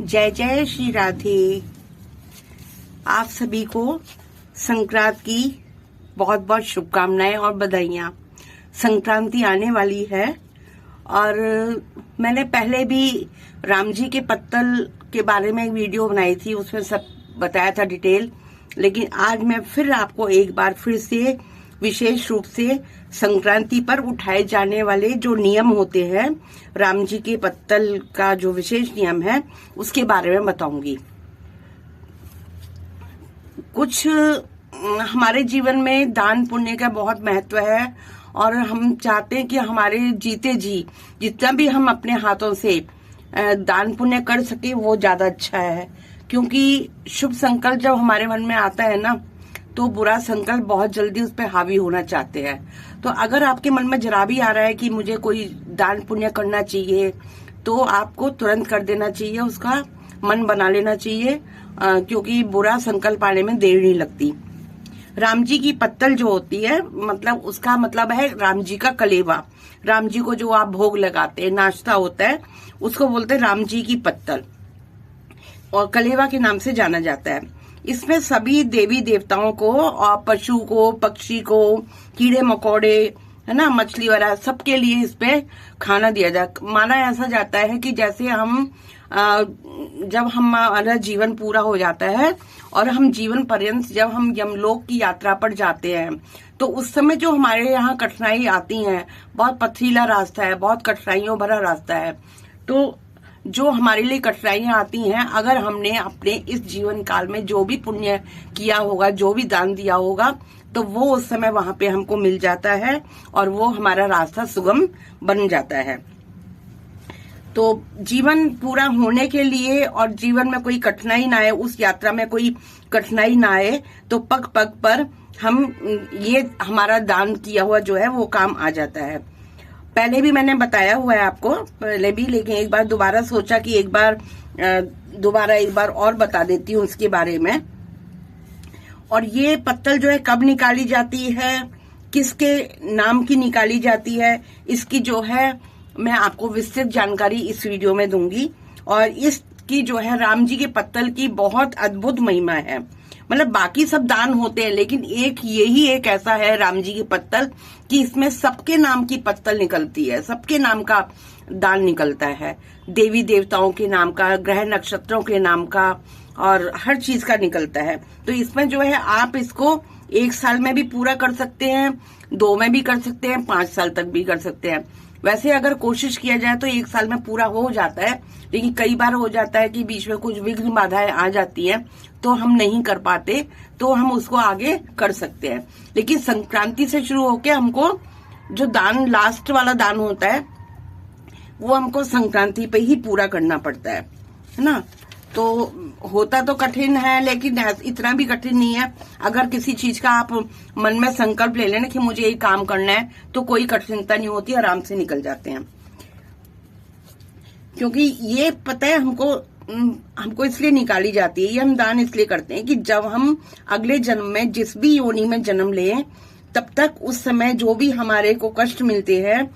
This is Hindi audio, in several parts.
जय जय श्री राधे। आप सभी को संक्रांति की बहुत बहुत शुभकामनाएं और बधाइयां। संक्रांति आने वाली है और मैंने पहले भी राम जी के पत्तल के बारे में एक वीडियो बनाई थी, उसमें सब बताया था डिटेल। लेकिन आज मैं फिर आपको एक बार फिर से विशेष रूप से संक्रांति पर उठाए जाने वाले जो नियम होते हैं, राम जी के पत्तल का जो विशेष नियम है उसके बारे में बताऊंगी। कुछ हमारे जीवन में दान पुण्य का बहुत महत्व है और हम चाहते हैं कि हमारे जीते जी जितना भी हम अपने हाथों से दान पुण्य कर सके वो ज्यादा अच्छा है। क्योंकि शुभ संकल्प जब हमारे मन में आता है ना, तो बुरा संकल्प बहुत जल्दी उस पर हावी होना चाहते हैं। तो अगर आपके मन में जरा भी आ रहा है कि मुझे कोई दान पुण्य करना चाहिए, तो आपको तुरंत कर देना चाहिए, उसका मन बना लेना चाहिए, क्योंकि बुरा संकल्प आने में देर नहीं लगती। राम जी की पत्तल जो होती है, मतलब उसका मतलब है राम जी का कलेवा। राम जी को जो आप भोग लगाते हैं, नाश्ता होता है, उसको बोलते हैं राम जी की पत्तल और कलेवा के नाम से जाना जाता है। इसमें सभी देवी देवताओं को और पशु को, पक्षी को, कीड़े मकोड़े, है ना, मछली वगैरह सबके लिए इस पे खाना दिया जाता। माना ऐसा जाता है कि जैसे हम जब हमारा जीवन पूरा हो जाता है और हम जीवन पर्यंत जब हम यमलोक की यात्रा पर जाते हैं, तो उस समय जो हमारे यहाँ कठिनाई आती हैं, बहुत पथरीला रास्ता है, बहुत कठिनाइयों भरा रास्ता है, तो जो हमारे लिए कठिनाइयां आती हैं, अगर हमने अपने इस जीवन काल में जो भी पुण्य किया होगा, जो भी दान दिया होगा, तो वो उस समय वहां पे हमको मिल जाता है और वो हमारा रास्ता सुगम बन जाता है। तो जीवन पूरा होने के लिए और जीवन में कोई कठिनाई ना आए, उस यात्रा में कोई कठिनाई ना आए, तो पग पग पर हम ये हमारा दान किया हुआ जो है वो काम आ जाता है। पहले भी मैंने बताया हुआ है आपको पहले भी, लेकिन एक बार दोबारा सोचा कि एक बार और बता देती हूँ उसके बारे में। और ये पत्तल जो है कब निकाली जाती है, किसके नाम की निकाली जाती है, इसकी जो है मैं आपको विस्तृत जानकारी इस वीडियो में दूंगी। और इसकी जो है राम जी के पत्तल की बहुत अद्भुत महिमा है। मतलब बाकी सब दान होते हैं, लेकिन यही एक ऐसा है राम जी की पत्तल कि इसमें सबके नाम की पत्तल निकलती है, सबके नाम का दान निकलता है, देवी देवताओं के नाम का, ग्रह नक्षत्रों के नाम का, और हर चीज का निकलता है। तो इसमें जो है आप इसको 1 साल में भी पूरा कर सकते हैं, 2 में भी कर सकते हैं, 5 साल तक भी कर सकते हैं। वैसे अगर कोशिश किया जाए तो 1 साल में पूरा हो जाता है, लेकिन कई बार हो जाता है कि बीच में कुछ विघ्न बाधाएं आ जाती हैं, तो हम नहीं कर पाते, तो हम उसको आगे कर सकते हैं। लेकिन संक्रांति से शुरू होके हमको जो दान, लास्ट वाला दान होता है, वो हमको संक्रांति पे ही पूरा करना पड़ता है ना। तो होता तो कठिन है, लेकिन इतना भी कठिन नहीं है। अगर किसी चीज का आप मन में संकल्प ले लेना कि मुझे ये काम करना है, तो कोई कठिनता नहीं होती, आराम से निकल जाते हैं। क्योंकि ये पता है हमको इसलिए निकाली जाती है, ये हम दान इसलिए करते हैं कि जब हम अगले जन्म में जिस भी योनि में जन्म लें, तब तक उस समय जो भी हमारे को कष्ट मिलते हैं,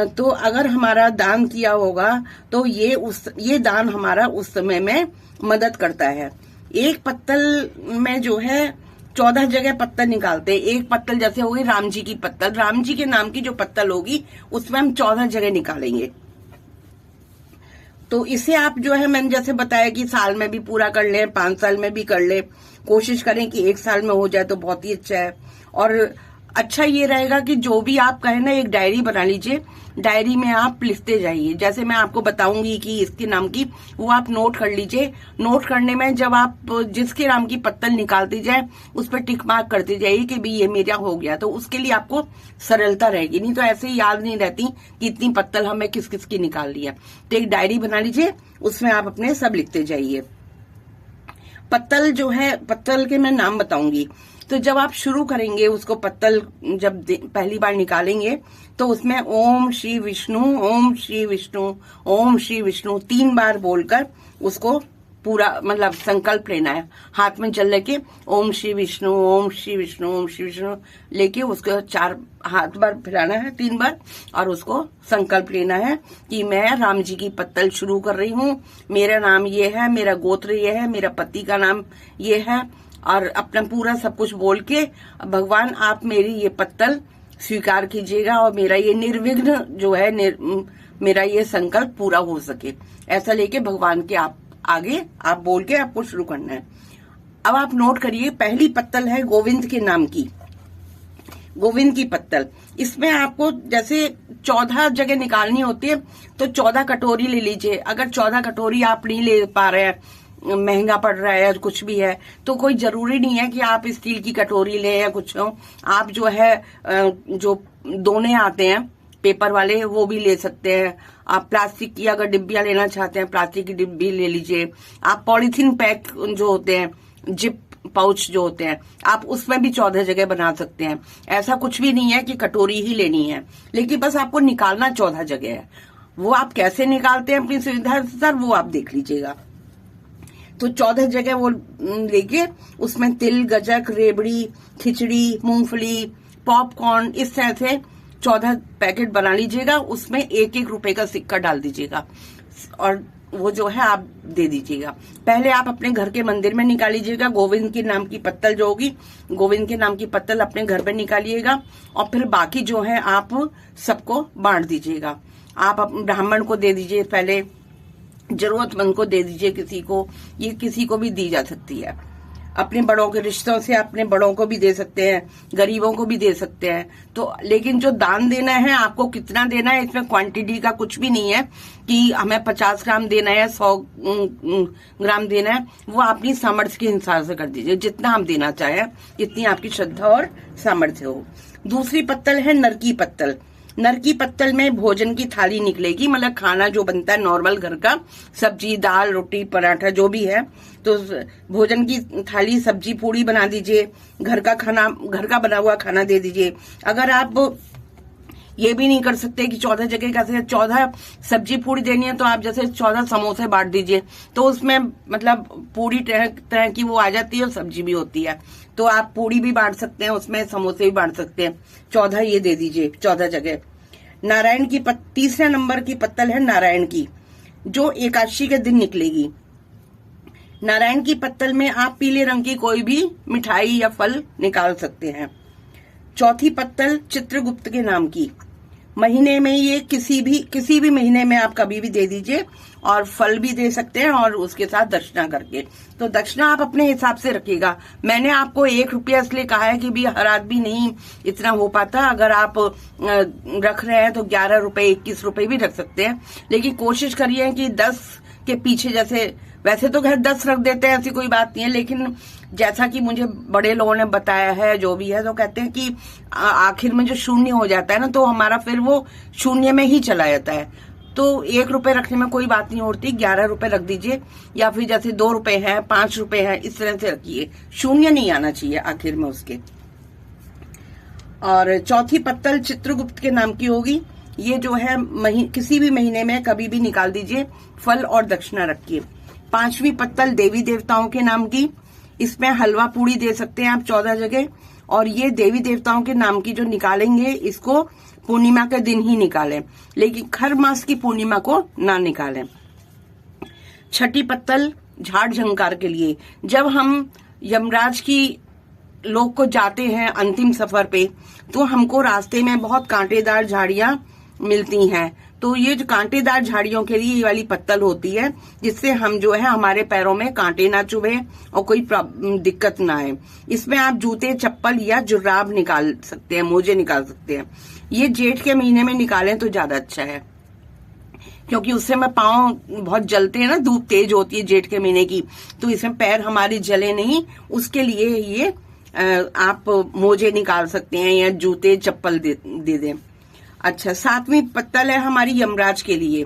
तो अगर हमारा दान किया होगा तो ये दान हमारा उस समय में मदद करता है। एक पत्तल में जो है 14 जगह पत्तल निकालते हैं। एक पत्तल जैसे होगी राम जी की पत्तल, राम जी के नाम की जो पत्तल होगी उसमें हम 14 जगह निकालेंगे। तो इसे आप जो है, मैंने जैसे बताया कि साल में भी पूरा कर ले, 5 साल में भी कर ले, कोशिश करें कि 1 साल में हो जाए तो बहुत ही अच्छा है। और अच्छा ये रहेगा कि जो भी आप कहें ना, एक डायरी बना लीजिए, डायरी में आप लिखते जाइए। जैसे मैं आपको बताऊंगी कि इसके नाम की, वो आप नोट कर लीजिए। नोट करने में जब आप जिसके नाम की पत्तल निकालती जाए, उस पर टिक मार्क करते जाइए कि भाई ये मेरा हो गया, तो उसके लिए आपको सरलता रहेगी। नहीं तो ऐसे ही याद नहीं रहती कि इतनी पत्तल हमें किस किस की निकाल ली है। तो एक डायरी बना लीजिए, उसमें आप अपने सब लिखते जाइए। पत्तल जो है, पत्तल के मैं नाम बताऊंगी। तो जब आप शुरू करेंगे उसको, पत्तल जब पहली बार निकालेंगे, तो उसमें ओम श्री विष्णु, ओम श्री विष्णु, ओम श्री विष्णु 3 बार बोलकर उसको पूरा मतलब संकल्प लेना है। हाथ में जल लेके ओम श्री विष्णु, ओम श्री विष्णु, ओम श्री विष्णु लेके उसको 4 हाथ बार फैलाना है, 3 बार, और उसको संकल्प लेना है कि मैं राम जी की पत्तल शुरू कर रही हूँ, मेरा नाम ये है, मेरा गोत्र ये है, मेरा पति का नाम ये है, और अपना पूरा सब कुछ बोल के भगवान आप मेरी ये पत्तल स्वीकार कीजिएगा और मेरा ये निर्विघ्न जो है मेरा ये संकल्प पूरा हो सके। ऐसा लेके भगवान के आगे आप बोल के आपको शुरू करना है। अब आप नोट करिए, पहली पत्तल है गोविंद के नाम की, गोविंद की पत्तल। इसमें आपको जैसे 14 जगह निकालनी होती है तो 14 कटोरी ले लीजिए। अगर 14 कटोरी आप नहीं ले पा रहे हैं, महंगा पड़ रहा है, कुछ भी है, तो कोई जरूरी नहीं है कि आप स्टील की कटोरी लें या कुछ हो। आप जो है जो दोने आते हैं पेपर वाले वो भी ले सकते हैं। आप प्लास्टिक की अगर डिब्बियां लेना चाहते हैं, प्लास्टिक की डिब्बी ले लीजिए। आप पॉलीथीन पैक जो होते हैं, जिप पाउच जो होते हैं, आप उसमें भी 14 जगह बना सकते हैं। ऐसा कुछ भी नहीं है कि कटोरी ही लेनी है, लेकिन बस आपको निकालना 14 जगह है। वो आप कैसे निकालते हैं अपनी सुविधा अनुसार वो आप देख लीजिएगा। तो 14 जगह वो लेके उसमें तिल, गजक, रेबड़ी, खिचड़ी, मूंगफली, पॉपकॉर्न, इस तरह से 14 पैकेट बना लीजिएगा। उसमें 1-1 रुपए का सिक्का डाल दीजिएगा और वो जो है आप दे दीजिएगा। पहले आप अपने घर के मंदिर में निकालीजिएगा। गोविंद के नाम की पत्तल जो होगी, गोविंद के नाम की पत्तल अपने घर पे निकालिएगा और फिर बाकी जो है आप सबको बांट दीजिएगा। आप ब्राह्मण को दे दीजिए, पहले जरूरतमंद को दे दीजिए, किसी को, ये किसी को भी दी जा सकती है। अपने बड़ों के रिश्तों से अपने बड़ों को भी दे सकते हैं, गरीबों को भी दे सकते हैं। तो लेकिन जो दान देना है आपको कितना देना है, इसमें क्वांटिटी का कुछ भी नहीं है कि हमें 50 ग्राम देना है, 100 ग्राम देना है। वो अपनी सामर्थ्य के हिसाब से कर दीजिए, जितना हम देना चाहें, जितनी आपकी श्रद्धा और सामर्थ्य हो। दूसरी पत्तल है नर की पत्तल। नर की पत्तल में भोजन की थाली निकलेगी, मतलब खाना जो बनता है नॉर्मल घर का, सब्जी, दाल, रोटी, पराठा जो भी है, तो भोजन की थाली, सब्जी, पूड़ी बना दीजिए। घर का खाना, घर का बना हुआ खाना दे दीजिए। अगर आप ये भी नहीं कर सकते कि 14 जगह कैसे 14 सब्जी पूड़ी देनी है, तो आप जैसे 14 समोसे बांट दीजिए, तो उसमें मतलब पूरी तरह की वो आ जाती है और सब्जी भी होती है। तो आप पूड़ी भी बांट सकते हैं, उसमें समोसे भी बांट सकते हैं। 14 ये दे दीजिए, 14 जगह। नारायण की तीसरे नंबर की पत्तल है नारायण की, जो एकादशी के दिन निकलेगी। नारायण की पत्तल में आप पीले रंग की कोई भी मिठाई या फल निकाल सकते हैं। चौथी पत्तल चित्रगुप्त के नाम की, महीने में ये किसी भी महीने में आप कभी भी दे दीजिए और फल भी दे सकते हैं और उसके साथ दक्षिणा करके। तो दक्षिणा आप अपने हिसाब से रखिएगा। मैंने आपको 1 रुपया इसलिए कहा है कि भी हर आदमी नहीं इतना हो पाता। अगर आप रख रहे हैं तो 11 रुपए, 21 रुपए भी रख सकते हैं, लेकिन कोशिश करिए कि 10 के पीछे, जैसे वैसे तो खैर 10 रख देते हैं, ऐसी कोई बात नहीं है, लेकिन जैसा कि मुझे बड़े लोगों ने बताया है, जो भी है, तो कहते हैं कि आखिर में जो शून्य हो जाता है ना, तो हमारा फिर वो शून्य में ही चला जाता है। तो 1 रुपए रखने में कोई बात नहीं होती, 11 रुपए रख दीजिए, या फिर जैसे 2 रुपए है, 5 रुपए है, इस तरह से रखिए। शून्य नहीं आना चाहिए आखिर में उसके। और चौथी पत्तल चित्रगुप्त के नाम की होगी। ये जो है किसी भी महीने में कभी भी निकाल दीजिए, फल और दक्षिणा रखिए। 5वीं पत्तल देवी देवताओं के नाम की, इसमें हलवा पूड़ी दे सकते हैं आप 14 जगह। और ये देवी देवताओं के नाम की जो निकालेंगे, इसको पूर्णिमा के दिन ही निकालें, लेकिन खर मास की पूर्णिमा को ना निकालें। छठी पत्तल झाड़ झंकार के लिए, जब हम यमराज की लोग को जाते हैं अंतिम सफर पे, तो हमको रास्ते में बहुत कांटेदार झाड़ियां मिलती हैं। तो ये जो कांटेदार झाड़ियों के लिए ये वाली पत्तल होती है, जिससे हम जो है हमारे पैरों में कांटे ना चुभे और कोई दिक्कत ना आए। इसमें आप जूते, चप्पल या जुराब निकाल सकते हैं, मोजे निकाल सकते हैं। ये जेठ के महीने में निकालें तो ज्यादा अच्छा है, क्योंकि उससे में पाँव बहुत जलते हैं ना, धूप तेज होती है जेठ के महीने की, तो इसमें पैर हमारे जले नहीं, उसके लिए ये आप मोजे निकाल सकते हैं या जूते, चप्पल दे दें। अच्छा, 7वीं पत्तल है हमारी यमराज के लिए।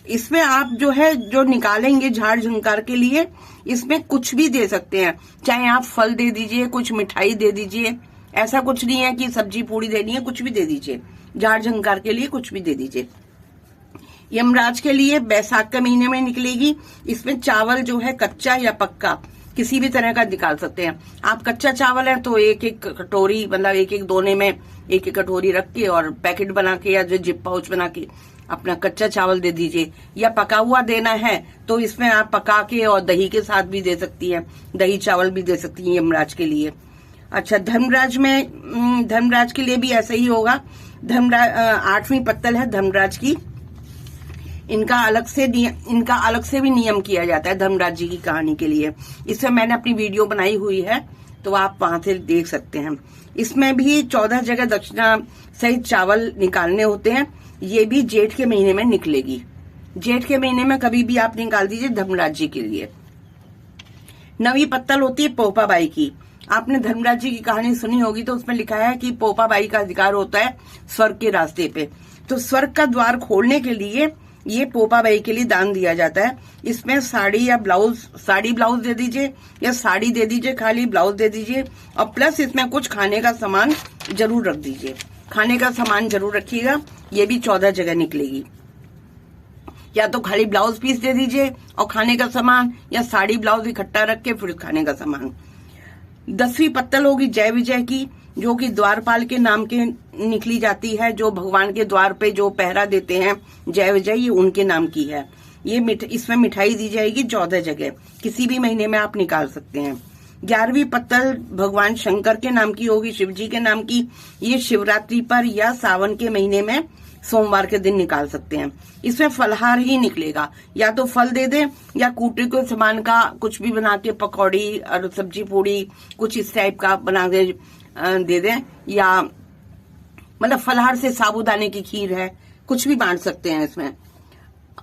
इसमें आप जो है जो निकालेंगे झाड़ झंकार के लिए, इसमें कुछ भी दे सकते हैं, चाहे आप फल दे दीजिए, कुछ मिठाई दे दीजिए, ऐसा कुछ नहीं है कि सब्जी पूड़ी देनी है, कुछ भी दे दीजिए, झाड़ झंकार के लिए कुछ भी दे दीजिए। यमराज के लिए बैसाख के महीने में निकलेगी। इसमें चावल जो है कच्चा या पक्का किसी भी तरह का निकाल सकते हैं आप। कच्चा चावल है तो एक एक कटोरी, मतलब एक एक दोने में एक एक कटोरी रख के और पैकेट बना के या जो जिप पाउच बना के अपना कच्चा चावल दे दीजिए। या पका हुआ देना है तो इसमें आप पका के और दही के साथ भी दे सकती हैं, दही चावल भी दे सकती हैं यमराज के लिए। अच्छा, धर्मराज के लिए भी ऐसा ही होगा। धर्मराज 8वीं पत्तल है धर्मराज की। इनका अलग से भी नियम किया जाता है धर्मराज जी की कहानी के लिए। इसमें मैंने अपनी वीडियो बनाई हुई है तो आप वहां से देख सकते हैं। इसमें भी 14 जगह दक्षिणा सहित चावल निकालने होते हैं। ये भी जेठ के महीने में निकलेगी। जेठ के महीने में कभी भी आप निकाल दीजिए धर्मराज जी के लिए। 9वीं पत्तल होती है पोपाबाई की। आपने धर्मराज जी की कहानी सुनी होगी तो उसमें लिखा है कि पोपाबाई का अधिकार होता है स्वर्ग के रास्ते पे। तो स्वर्ग का द्वार खोलने के लिए ये पोपाबाई के लिए दान दिया जाता है। इसमें साड़ी ब्लाउज दे दीजिए या साड़ी दे दीजिए, खाली ब्लाउज दे दीजिए और प्लस इसमें कुछ खाने का सामान जरूर रख दीजिए। खाने का सामान जरूर रखिएगा। ये भी 14 जगह निकलेगी। या तो खाली ब्लाउज पीस दे दीजिए और खाने का सामान, या साड़ी ब्लाउज इकट्ठा रख के फिर खाने का सामान। 10वीं पत्तल होगी जय विजय की, जो कि द्वारपाल के नाम के निकली जाती है। जो भगवान के द्वार पे जो पहरा देते हैं जय विजय, ये उनके नाम की है। इसमें मिठाई दी जाएगी 14 जगह, किसी भी महीने में आप निकाल सकते हैं। 11वीं पत्तल भगवान शंकर के नाम की होगी, शिव जी के नाम की। ये शिवरात्रि पर या सावन के महीने में सोमवार के दिन निकाल सकते हैं। इसमें फलहार ही निकलेगा। या तो फल दे दें या कूटे के सामान का कुछ भी बना के, पकौड़ी और सब्जी पूड़ी कुछ इस टाइप का बना दे दें। या मतलब फलहार से साबूदाने की खीर है, कुछ भी बांट सकते हैं इसमें।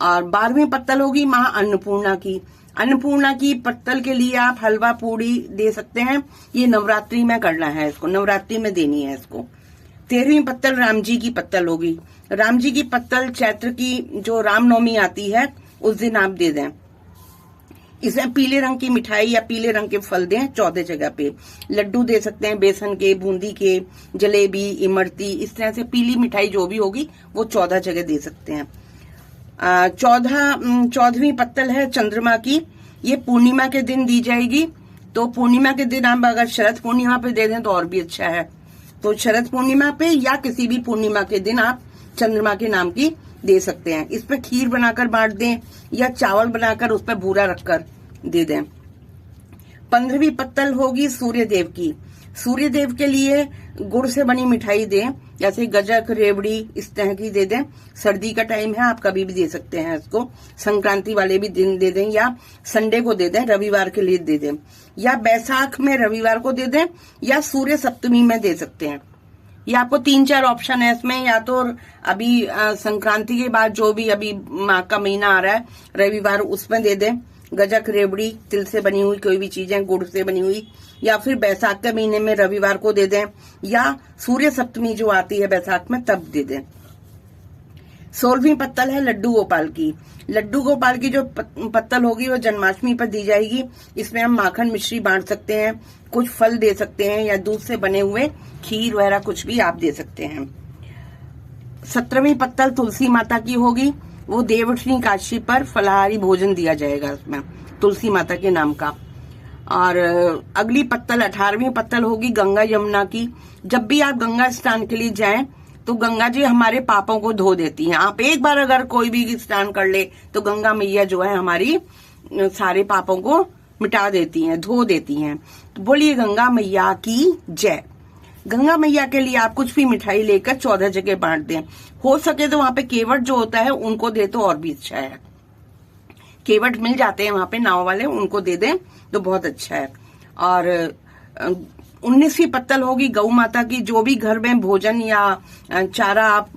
और 12वीं पत्तल होगी मां अन्नपूर्णा की। अन्नपूर्णा की पत्तल के लिए आप हलवा पूड़ी दे सकते हैं। ये नवरात्रि में करना है, इसको नवरात्रि में देनी है इसको। 13वीं पत्तल राम जी की पत्तल होगी। राम जी की पत्तल चैत्र की जो रामनवमी आती है उस दिन आप दे दें। इसमें पीले रंग की मिठाई या पीले रंग के फल दें 14 जगह पे। लड्डू दे सकते हैं बेसन के, बूंदी के, जलेबी, इमरती, इस तरह से पीली मिठाई जो भी होगी वो 14 जगह दे सकते हैं। 14वीं पत्तल है चंद्रमा की। ये पूर्णिमा के दिन दी जाएगी। तो पूर्णिमा के दिन आप अगर शरद पूर्णिमा पे दे दें तो और भी अच्छा है। तो शरद पूर्णिमा पे या किसी भी पूर्णिमा के दिन आप चंद्रमा के नाम की दे सकते हैं। इस पे खीर बनाकर बांट दें या चावल बनाकर उस पर भूरा रखकर दे दें। 15वीं पत्तल होगी सूर्यदेव की। सूर्यदेव के लिए गुड़ से बनी मिठाई दें, जैसे गजक, रेवड़ी, इस तरह की दे दें। सर्दी का टाइम है, आप कभी भी दे सकते हैं इसको। संक्रांति वाले भी दिन दे दें या संडे को दे दें, रविवार के लिए दे दें। या बैसाख में रविवार को दे दें या सूर्य सप्तमी में दे सकते हैं। ये आपको 3-4 ऑप्शन है इसमें। या तो अभी संक्रांति के बाद जो भी अभी माह का महीना आ रहा है रविवार, उसमें दे दें गजक, रेवड़ी, तिल से बनी हुई कोई भी चीजें, गुड़ से बनी हुई। या फिर बैसाख के महीने में रविवार को दे दें या सूर्य सप्तमी जो आती है बैसाख में तब दे दें। 16वीं पत्तल है लड्डू गोपाल की। लड्डू गोपाल की जो पत्तल होगी वो जन्माष्टमी पर दी जाएगी। इसमें हम माखन मिश्री बांट सकते हैं, कुछ फल दे सकते हैं या दूध से बने हुए खीर वगैरह कुछ भी आप दे सकते हैं। 17वीं पत्तल तुलसी माता की होगी। वो देवउठनी काशी पर फलाहारी भोजन दिया जाएगा उसमें, तुलसी माता के नाम का। और अगली पत्तल 18वीं पत्तल होगी गंगा यमुना की। जब भी आप गंगा स्नान के लिए जाएं तो गंगा जी हमारे पापों को धो देती हैं। आप एक बार अगर कोई भी स्नान कर ले तो गंगा मैया जो है हमारी सारे पापों को मिटा देती हैं, धो देती हैं। तो बोलिए गंगा मैया की जय। गंगा मैया के लिए आप कुछ भी मिठाई लेकर 14 जगह बांट दें। हो सके तो वहां पे केवट जो होता है उनको दे तो और भी अच्छा है। केवट मिल जाते हैं वहां पे नाव वाले, उनको दे दें तो बहुत अच्छा है। और 19वीं पत्तल होगी गौ माता की। जो भी घर में भोजन या चारा आप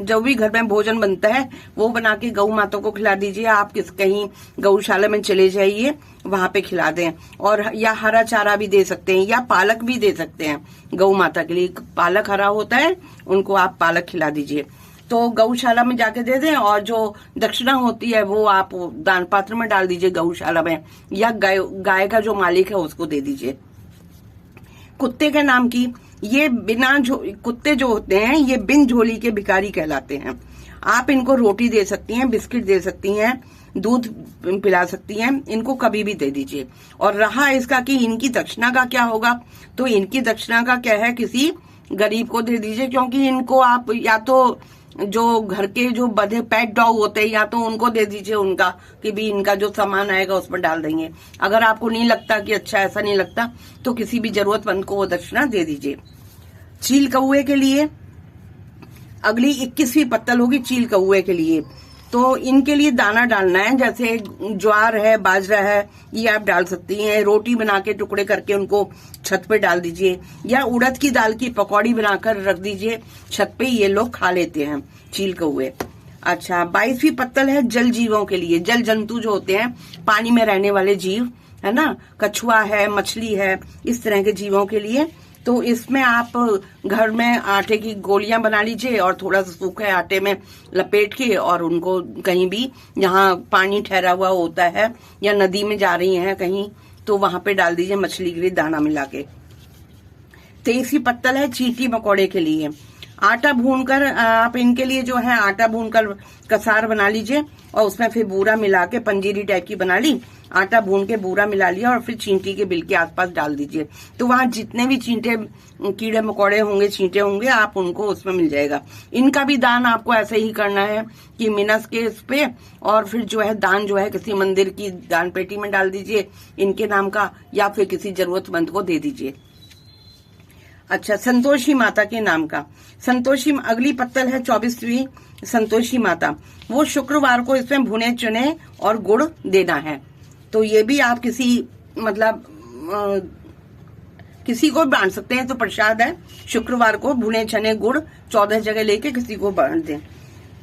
जो भी घर में भोजन बनता है वो बना के गौ माता को खिला दीजिए। आप कहीं गौशाला में चले जाइए, वहां पे खिला दें। और या हरा चारा भी दे सकते हैं या पालक भी दे सकते हैं गौ माता के लिए। पालक हरा होता है, उनको आप पालक खिला दीजिए। तो गौशाला में जाके दे दें। और जो दक्षिणा होती है वो आप दान पात्र में डाल दीजिए गौशाला में, या गाय का जो मालिक है उसको दे दीजिए। कुत्ते के नाम की, ये कुत्ते जो होते हैं ये बिन झोली के भिखारी कहलाते हैं। आप इनको रोटी दे सकती हैं, बिस्किट दे सकती हैं, दूध पिला सकती हैं, इनको कभी भी दे दीजिए। और रहा इसका कि इनकी दक्षिणा का क्या होगा, तो इनकी दक्षिणा का क्या है, किसी गरीब को दे दीजिए, क्योंकि इनको आप या तो जो घर के जो बधे पेट डॉग होते हैं या तो उनको दे दीजिए, उनका कि भी इनका जो सामान आएगा उसमें डाल देंगे। अगर आपको नहीं लगता कि अच्छा ऐसा नहीं लगता तो किसी भी जरूरतमंद को वो दक्षिणा दे दीजिए। चील कौए के लिए अगली 21वीं पत्तल होगी चील कौए के लिए। तो इनके लिए दाना डालना है, जैसे ज्वार है, बाजरा है, ये आप डाल सकती हैं। रोटी बना के टुकड़े करके उनको छत पे डाल दीजिए, या उड़द की दाल की पकौड़ी बनाकर रख दीजिए छत पे, ये लोग खा लेते हैं चील कौए। अच्छा, 22वीं पत्तल है जल जीवों के लिए। जल जंतु जो होते हैं पानी में रहने वाले जीव, है ना, कछुआ है, मछली है, इस तरह के जीवों के लिए। तो इसमें आप घर में आटे की गोलियां बना लीजिए और थोड़ा सा सूखे आटे में लपेट के और उनको कहीं भी जहाँ पानी ठहरा हुआ होता है या नदी में जा रही हैं कहीं, तो वहां पे डाल दीजिए मछली के लिए दाना मिला के। 23वीं पत्तल है चींटी मकोड़े के लिए। आटा भूनकर आप इनके लिए जो है आटा भूनकर कसार बना लीजिए और उसमें फिर बूरा मिला के पंजीरी टाइप की बना ली, आटा भून के बूरा मिला लिया और फिर चींटी के बिल के आसपास डाल दीजिए। तो वहां जितने भी चींटे कीड़े मकोड़े होंगे, चींटे होंगे, आप उनको उसमें मिल जाएगा। इनका भी दान आपको ऐसे ही करना है कि मिनस के इस पे, और फिर जो है दान जो है किसी मंदिर की दान पेटी में डाल दीजिए इनके नाम का, या फिर किसी जरूरतमंद को दे दीजिए। अच्छा, संतोषी माता के नाम का। संतोषी अगली पत्तल है 24वीं संतोषी माता। वो शुक्रवार को इसमें भुने चने और गुड़ देना है। तो ये भी आप किसी मतलब किसी को बांट सकते हैं, तो प्रसाद है, शुक्रवार को भुने चने गुड़ 14 जगह लेके किसी को बांट दें।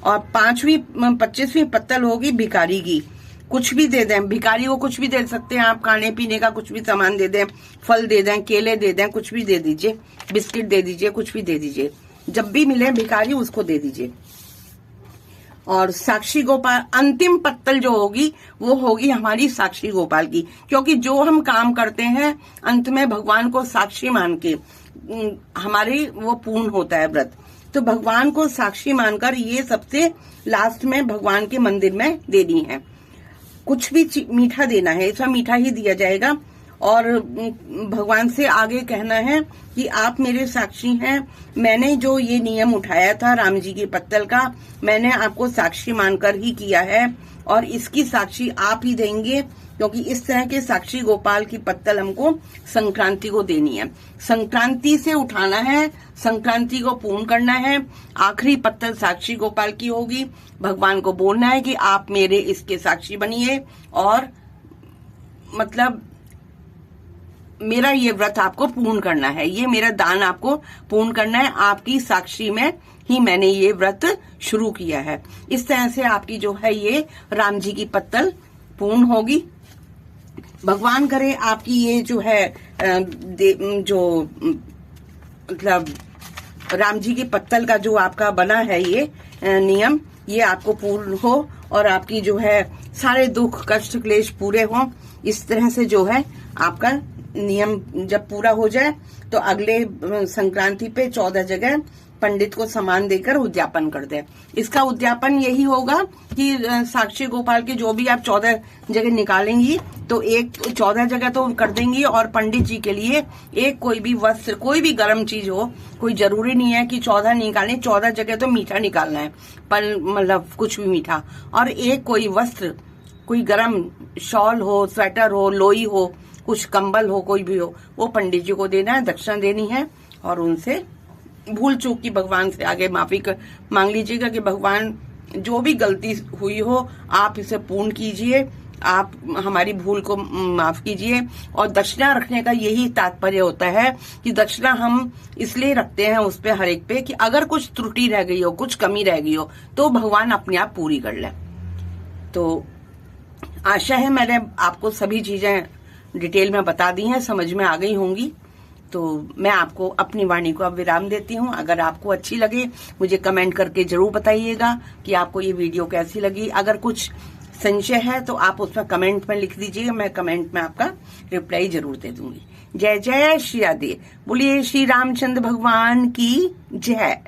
और 25वीं पत्तल होगी भिखारी की। कुछ भी दे दें, भिखारी को कुछ भी दे सकते हैं आप, खाने पीने का कुछ भी सामान दे दें, फल दे दें, केले दे दें, कुछ भी दे दीजिए, बिस्किट दे दीजिए, कुछ भी दे दीजिए, जब भी मिले भिखारी उसको दे दीजिए। और साक्षी गोपाल अंतिम पत्तल जो होगी वो होगी हमारी साक्षी गोपाल की, क्योंकि जो हम काम करते हैं अंत में भगवान को साक्षी मान के हमारी वो पूर्ण होता है व्रत। तो भगवान को साक्षी मानकर ये सबसे लास्ट में भगवान के मंदिर में देनी है। कुछ भी मीठा देना है, इसमें मीठा ही दिया जाएगा। और भगवान से आगे कहना है कि आप मेरे साक्षी हैं, मैंने जो ये नियम उठाया था राम जी की पत्तल का, मैंने आपको साक्षी मानकर ही किया है और इसकी साक्षी आप ही देंगे, क्योंकि इस तरह के साक्षी गोपाल की पत्तल हमको संक्रांति को देनी है। संक्रांति से उठाना है, संक्रांति को पूर्ण करना है। आखिरी पत्तल साक्षी गोपाल की होगी। भगवान को बोलना है कि आप मेरे इसके साक्षी बनिए और मतलब मेरा ये व्रत आपको पूर्ण करना है, ये मेरा दान आपको पूर्ण करना है, आपकी साक्षी में ही मैंने ये व्रत शुरू किया है। इस तरह से आपकी जो है ये राम जी की पत्तल पूर्ण होगी। भगवान करे आपकी ये जो है जो मतलब राम जी की पत्तल का जो आपका बना है ये नियम, ये आपको पूर्ण हो और आपकी जो है सारे दुख कष्ट क्लेश पूरे हों। इस तरह से जो है आपका नियम जब पूरा हो जाए तो अगले संक्रांति पे 14 जगह पंडित को सामान देकर उद्यापन कर दे। इसका उद्यापन यही होगा कि साक्षी गोपाल के जो भी आप 14 जगह निकालेंगी तो एक 14 जगह तो कर देंगी, और पंडित जी के लिए एक कोई भी वस्त्र, कोई भी गर्म चीज हो, कोई जरूरी नहीं है कि 14 निकालें, 14 जगह तो मीठा निकालना है, पर मतलब कुछ भी मीठा, और एक कोई वस्त्र, कोई गर्म शॉल हो, स्वेटर हो, लोई हो, कुछ कंबल हो, कोई भी हो, वो पंडित जी को देना है, दक्षिणा देनी है। और उनसे भूल चूक की भगवान से आगे माफी मांग लीजिएगा कि भगवान जो भी गलती हुई हो आप इसे पूर्ण कीजिए, आप हमारी भूल को माफ कीजिए। और दक्षिणा रखने का यही तात्पर्य होता है कि दक्षिणा हम इसलिए रखते हैं उस पे, हर एक पे, कि अगर कुछ त्रुटि रह गई हो, कुछ कमी रह गई हो तो भगवान अपने आप पूरी कर ले। तो आशा है मैंने आपको सभी चीजें डिटेल में बता दी हैं, समझ में आ गई होंगी। तो मैं आपको अपनी वाणी को अब विराम देती हूँ। अगर आपको अच्छी लगे मुझे कमेंट करके जरूर बताइएगा कि आपको ये वीडियो कैसी लगी। अगर कुछ संशय है तो आप उसमें कमेंट में लिख दीजिएगा, मैं कमेंट में आपका रिप्लाई जरूर दे दूंगी। जय जय श्री राधे, बोलिए श्री रामचंद्र भगवान की जय।